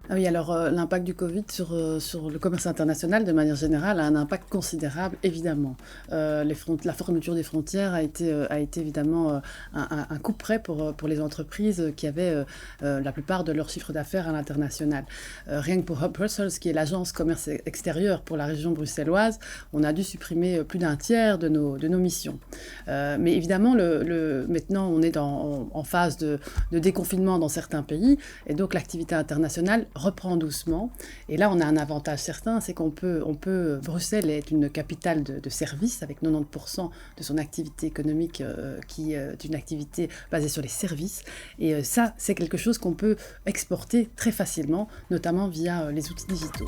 Ah oui, alors, l'impact du covid sur le commerce international, de manière générale, a un impact considérable, évidemment. La fermeture des frontières a été évidemment, un couperet pour les entreprises, qui avaient, la plupart de leur chiffre d'affaires à l'international. Rien que pour Hub Brussels, qui est l'agence commerce extérieur pour la région bruxelloise, on a dû supprimer, plus d'un tiers de nos missions. Mais évidemment, maintenant, on est en phase de déconfinement dans certains pays, et donc l'activité internationale reprend doucement. Et là, on a un avantage certain, c'est Bruxelles est une capitale de services, avec 90% de son activité économique qui est une activité basée sur les services. Et ça, c'est quelque chose qu'on peut exporter très facilement, notamment via les outils digitaux.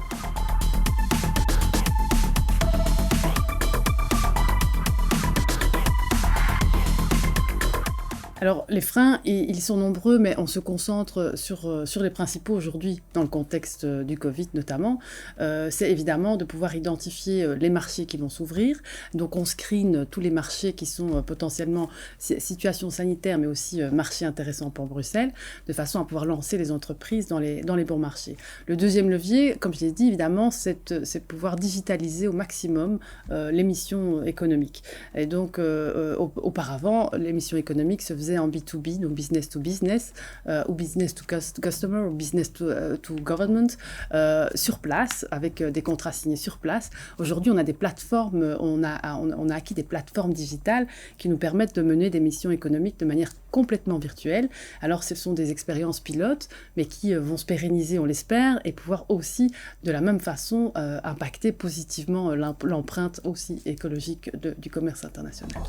Alors, les freins, ils sont nombreux, mais on se concentre sur les principaux aujourd'hui, dans le contexte du Covid notamment. C'est évidemment de pouvoir identifier les marchés qui vont s'ouvrir. Donc, on screen tous les marchés qui sont potentiellement situation sanitaire, mais aussi marchés intéressants pour Bruxelles, de façon à pouvoir lancer les entreprises dans les bons marchés. Le deuxième levier, comme je l'ai dit, évidemment, c'est de pouvoir digitaliser au maximum les missions économiques. Et donc, auparavant, les missions économiques se faisaient en B2B, donc business to business, ou business to customer, ou business to government, sur place, avec des contrats signés sur place. Aujourd'hui, on a des plateformes, on a acquis des plateformes digitales qui nous permettent de mener des missions économiques de manière complètement virtuelle. Alors, ce sont des expériences pilotes, mais qui vont se pérenniser, on l'espère, et pouvoir aussi, de la même façon, impacter positivement l'empreinte aussi écologique du commerce international.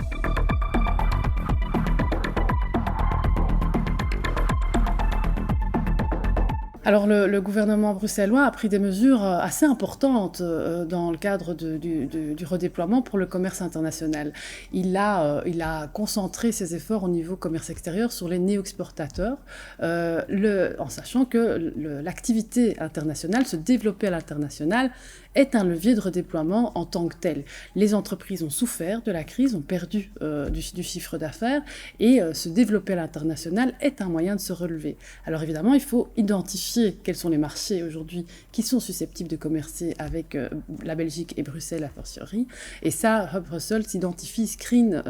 Alors le gouvernement bruxellois a pris des mesures assez importantes dans le cadre du redéploiement pour le commerce international. Il a concentré ses efforts au niveau commerce extérieur sur les néo-exportateurs, en sachant que l'activité internationale, se développer à l'international, est un levier de redéploiement en tant que tel. Les entreprises ont souffert de la crise, ont perdu du chiffre d'affaires, et se développer à l'international est un moyen de se relever. Alors évidemment, il faut identifier quels sont les marchés aujourd'hui qui sont susceptibles de commercer avec la Belgique et Bruxelles a fortiori. Et ça, Hub Brussels s'identifie, screen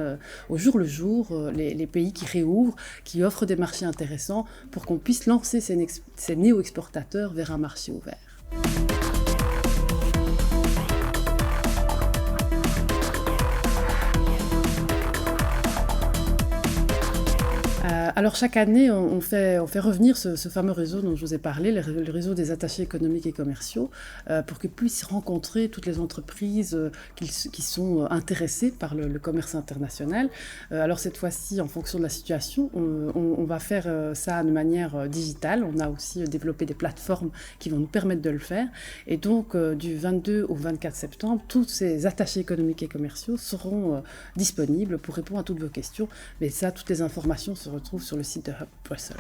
au jour le jour les pays qui réouvrent, qui offrent des marchés intéressants pour qu'on puisse lancer ces néo-exportateurs vers un marché ouvert. Alors chaque année, on fait revenir ce fameux réseau dont je vous ai parlé, le réseau des attachés économiques et commerciaux, pour qu'ils puissent rencontrer toutes les entreprises qui sont intéressées par le commerce international. Alors cette fois-ci, en fonction de la situation, on va faire ça de manière digitale. On a aussi développé des plateformes qui vont nous permettre de le faire. Et donc du 22 au 24 septembre, tous ces attachés économiques et commerciaux seront disponibles pour répondre à toutes vos questions. Mais ça, toutes les informations se retrouvent sur le site de Hub Brussels.